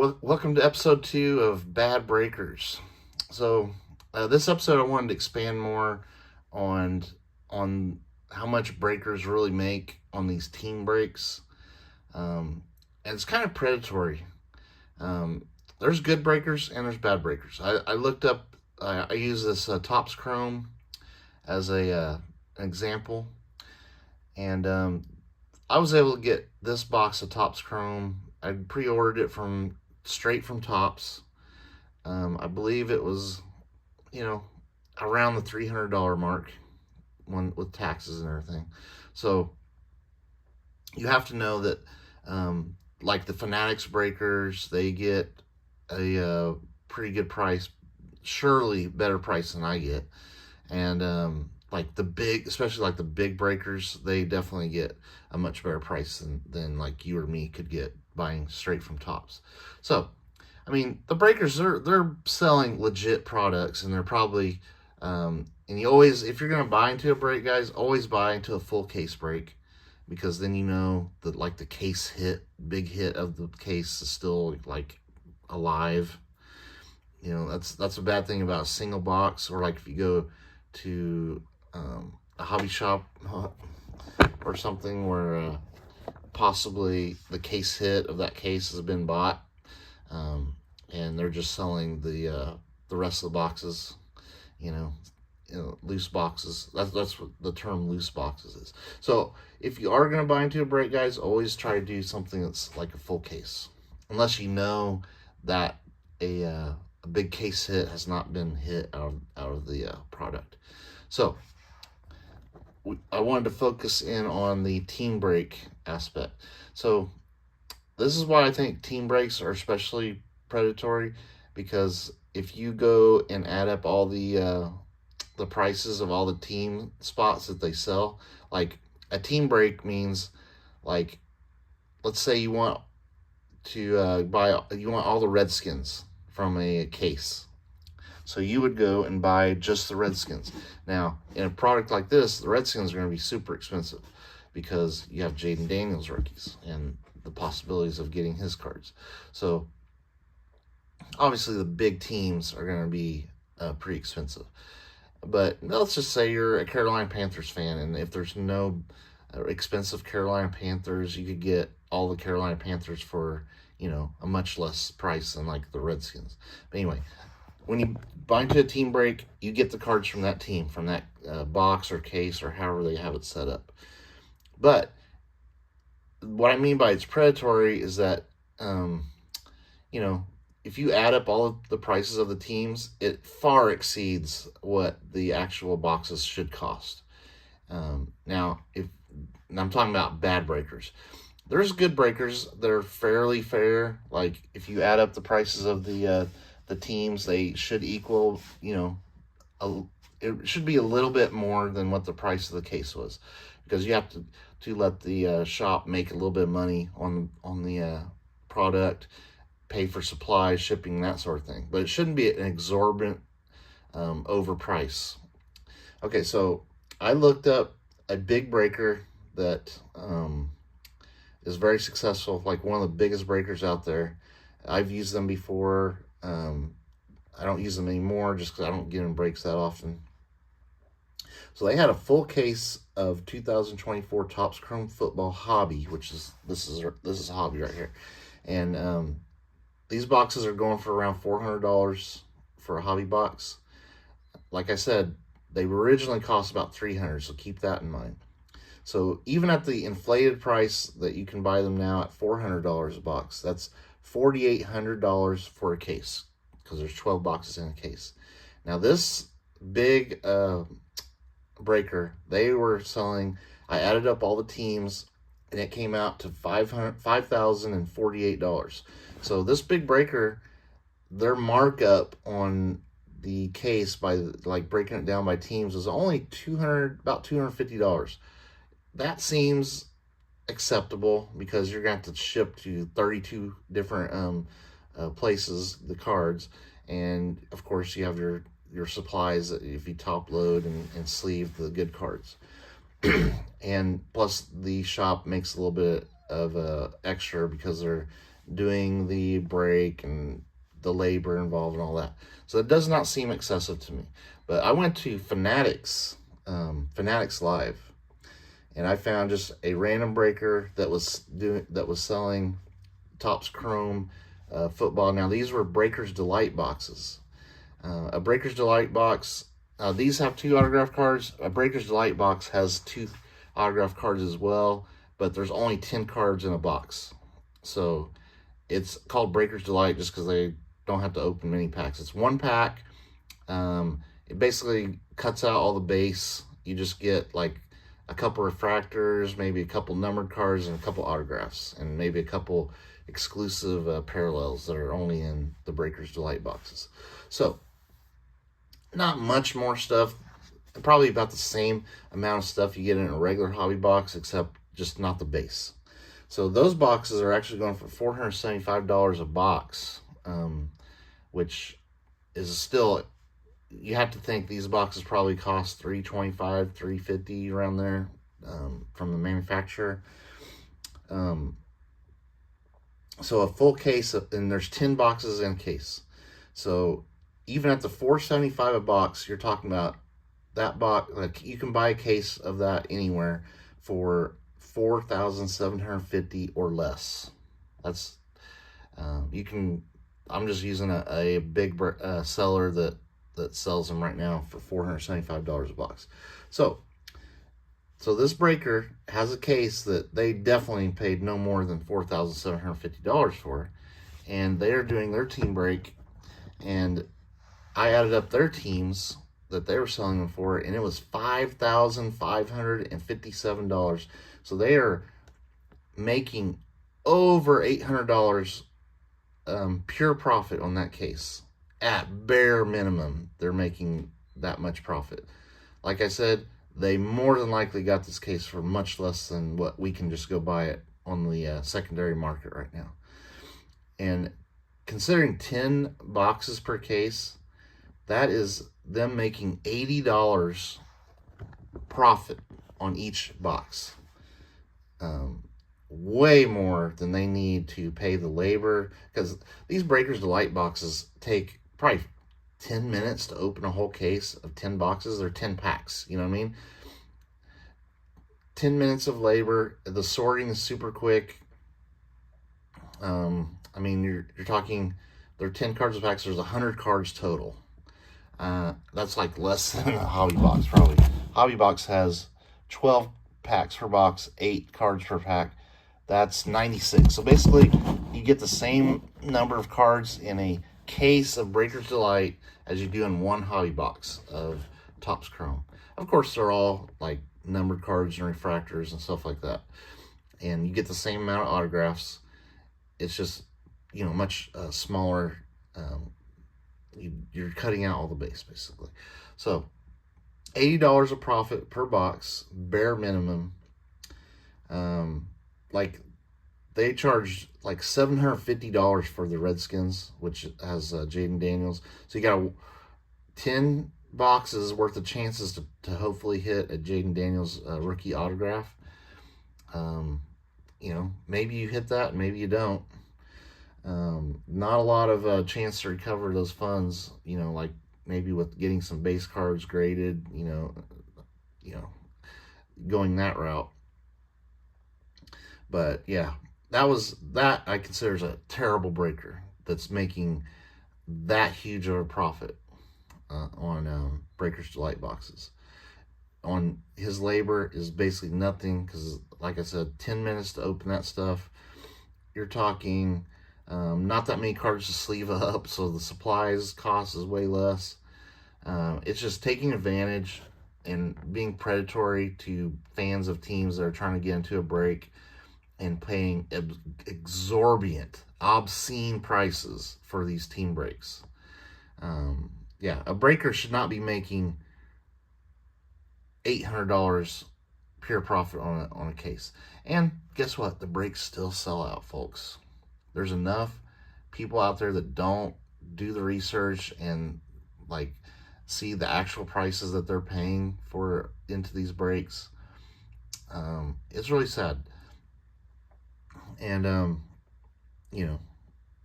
Welcome to episode 2 of Bad Breakers. So, this episode I wanted to expand more on on how much breakers really make on these team breaks, and it's kind of predatory. There's good breakers and there's bad breakers. I looked up. I use this Topps Chrome as an example, and I was able to get this box of Topps Chrome. I pre-ordered it straight from Topps. I believe it was, around the $300 mark with taxes and everything. So you have to know that, like the Fanatics breakers, they get a pretty good price, surely better price than I get. And especially like the big breakers, they definitely get a much better price than like you or me could get buying straight from Topps. So, I mean, the breakers, they're selling legit products, and they're probably, and you always, if you're going to buy into a break, guys, always buy into a full case break, because then you know that like the big hit of the case is still like alive. That's a bad thing about a single box, or like if you go to a hobby shop or something where possibly the case hit of that case has been bought, and they're just selling the rest of the boxes, loose boxes. That's what the term loose boxes is. So if you are going to buy into a break, guys, always try to do something that's like a full case, unless you know that a big case hit has not been hit out of the product. So I wanted to focus in on the team break aspect. So this is why I think team breaks are especially predatory, because if you go and add up all the prices of all the team spots that they sell, like a team break means, like, let's say you want to you want all the Redskins from a case. So you would go and buy just the Redskins. Now, in a product like this, the Redskins are going to be super expensive, because you have Jaden Daniels rookies and the possibilities of getting his cards. So obviously the big teams are going to be pretty expensive. But let's just say you're a Carolina Panthers fan, and if there's no expensive Carolina Panthers, you could get all the Carolina Panthers for, a much less price than like the Redskins. But anyway, when you buy into a team break, you get the cards from that team, from that box or case or however they have it set up. But what I mean by it's predatory is that, if you add up all of the prices of the teams, it far exceeds what the actual boxes should cost. Now, I'm talking about bad breakers. There's good breakers that are fairly fair. Like if you add up the prices of the teams, they should equal, it should be a little bit more than what the price of the case was, because you have to let the shop make a little bit of money on the product, pay for supplies, shipping, that sort of thing. But it shouldn't be an exorbitant overprice. Okay, so I looked up a big breaker that is very successful, like one of the biggest breakers out there. I've used them before. I don't use them anymore just because I don't get in breaks that often. So they had a full case of 2024 Topps Chrome Football Hobby, which is this is Hobby right here, and these boxes are going for around $400 for a hobby box. Like I said, they originally cost about $300, so keep that in mind. So even at the inflated price that you can buy them now at $400 a box, that's $4,800 for a case, because there's 12 boxes in a case. Now this big breaker, they were selling, I added up all the teams, and it came out to $5,048. So this big breaker, their markup on the case by like breaking it down by teams was only about $250. That seems acceptable, because you're going to have to ship to 32 different places the cards, and of course you have your supplies if you top load and sleeve the good cards. And plus the shop makes a little bit of extra because they're doing the brake and the labor involved and all that. So it does not seem excessive to me. But I went to Fanatics Live, and I found just a random breaker that was selling Topps Chrome football. Now these were Breaker's Delight boxes. A Breaker's Delight box. These have 2 autograph cards. A Breaker's Delight box has 2 autograph cards as well, but there's only 10 cards in a box. So it's called Breaker's Delight just because they don't have to open many packs. It's 1 pack. It basically cuts out all the base. You just get like a couple refractors, maybe a couple numbered cards, and a couple autographs, and maybe a couple exclusive parallels that are only in the Breaker's Delight boxes. So not much more stuff. Probably about the same amount of stuff you get in a regular hobby box, except just not the base. So those boxes are actually going for $475 a box, which is still, you have to think these boxes probably cost $325, $350 around there from the manufacturer. So a full case, and there's 10 boxes in a case. So even at the $475 a box, you're talking about that box, like you can buy a case of that anywhere for $4,750 or less. That's you can. I'm just using a big seller that sells them right now for $475 a box. So this breaker has a case that they definitely paid no more than $4,750 for, and they are doing their team break, and I added up their teams that they were selling them for, and it was $5,557. So they are making over $800 pure profit on that case. At bare minimum, they're making that much profit. Like I said, they more than likely got this case for much less than what we can just go buy it on the secondary market right now. And considering 10 boxes per case, that is them making $80 profit on each box. Way more than they need to pay the labor, because these Breaker's Delight boxes take probably 10 minutes to open a whole case of 10 boxes. They're 10 packs, you know what I mean? 10 minutes of labor. The sorting is super quick. I mean, you're talking, there are 10 cards a pack, so there's 100 cards total. That's like less than a hobby box, probably. Hobby box has 12 packs per box, 8 cards per pack. That's 96. So basically, you get the same number of cards in a case of Breaker's Delight as you do in one hobby box of Topps Chrome. Of course, they're all like numbered cards and refractors and stuff like that. And you get the same amount of autographs. It's just, you know, much smaller. You're cutting out all the base, basically. So $80 a profit per box, bare minimum. Like they charged like $750 for the Redskins, which has Jaden Daniels. So you got 10 boxes worth of chances to hopefully hit a Jaden Daniels rookie autograph. You know, maybe you hit that, maybe you don't. Not a lot of chance to recover those funds, you know, like maybe with getting some base cards graded, you know, going that route. But yeah, that I consider as a terrible breaker that's making that huge of a profit on Breaker's Delight boxes. On his labor is basically nothing, because like I said, 10 minutes to open that stuff. You're talking not that many cards to sleeve up, so the supplies cost is way less. It's just taking advantage and being predatory to fans of teams that are trying to get into a break and paying exorbitant, obscene prices for these team breaks. Yeah, a breaker should not be making $800 pure profit on a case. And guess what? The breaks still sell out, folks. There's enough people out there that don't do the research and like see the actual prices that they're paying for into these breaks. It's really sad. And you know,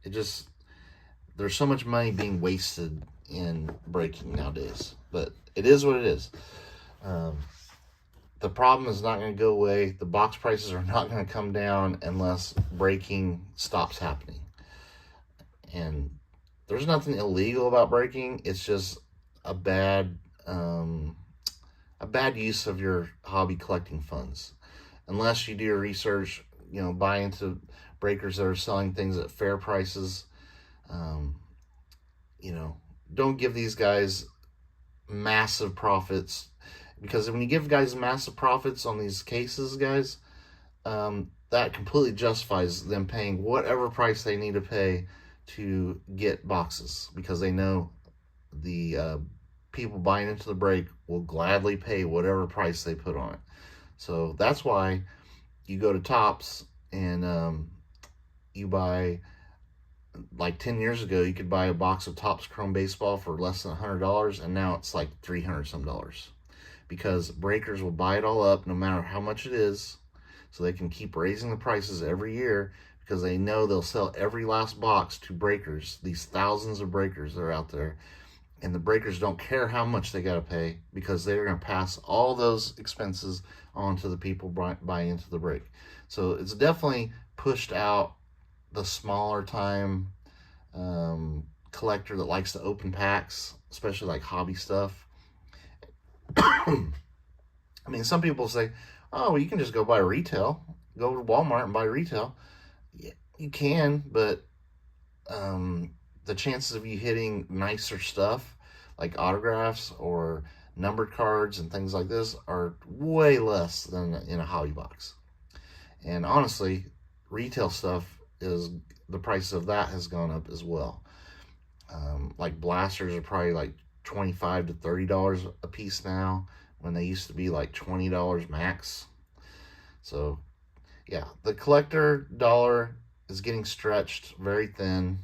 there's so much money being wasted in braking nowadays. But it is what it is. The problem is not going to go away. The box prices are not going to come down unless braking stops happening. And there's nothing illegal about braking. It's just a bad use of your hobby collecting funds. Unless you do your research, buy into breakers that are selling things at fair prices. Don't give these guys massive profits, because when you give guys massive profits on these cases, guys, that completely justifies them paying whatever price they need to pay to get boxes, because they know the people buying into the brake will gladly pay whatever price they put on it. So that's why you go to Tops and you buy, like 10 years ago, you could buy a box of Topps Chrome Baseball for less than $100, and now it's like $300 some, because breakers will buy it all up no matter how much it is, so they can keep raising the prices every year, because they know they'll sell every last box to breakers, these thousands of breakers that are out there, and the breakers don't care how much they got to pay, because they're going to pass all those expenses on to the people buying into the brake. So it's definitely pushed out the smaller time collector that likes to open packs, especially like hobby stuff. I mean, some people say, oh, well, you can just go buy retail. Go to Walmart and buy retail. Yeah, you can, but the chances of you hitting nicer stuff like autographs or numbered cards and things like this are way less than in a hobby box. And honestly, retail stuff, the price of that has gone up as well. Like blasters are probably like $25 to $30 a piece now, when they used to be like $20 max. So yeah, the collector dollar is getting stretched very thin,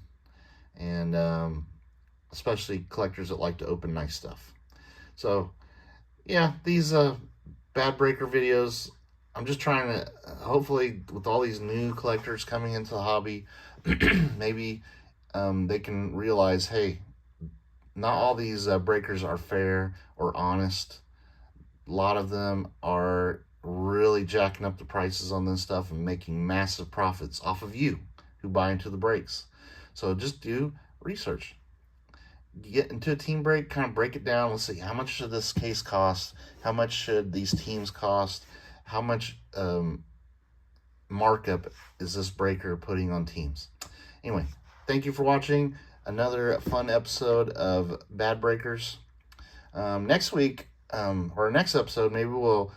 and especially collectors that like to open nice stuff. So yeah, these bad breaker videos, I'm just trying to, hopefully with all these new collectors coming into the hobby, maybe they can realize, hey, not all these breakers are fair or honest. A lot of them are really jacking up the prices on this stuff and making massive profits off of you who buy into the brakes. So just do research. Get into a team brake, kind of break it down. Let's see, how much should this case cost? How much should these teams cost? How much markup is this breaker putting on teams? Anyway, thank you for watching another fun episode of Bad Breakers. Next week, or next episode, maybe we'll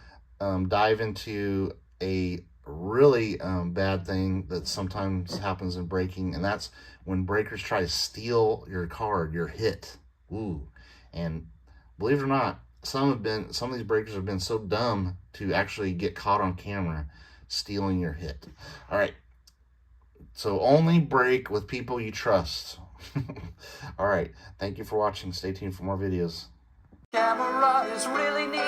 dive into a really bad thing that sometimes happens in braking, and that's when breakers try to steal your card, your hit. Ooh. And believe it or not, some of these breakers have been so dumb to actually get caught on camera stealing your hit. All right, so only brake with people you trust. All right, thank you for watching. Stay tuned for more videos. Camera is really neat.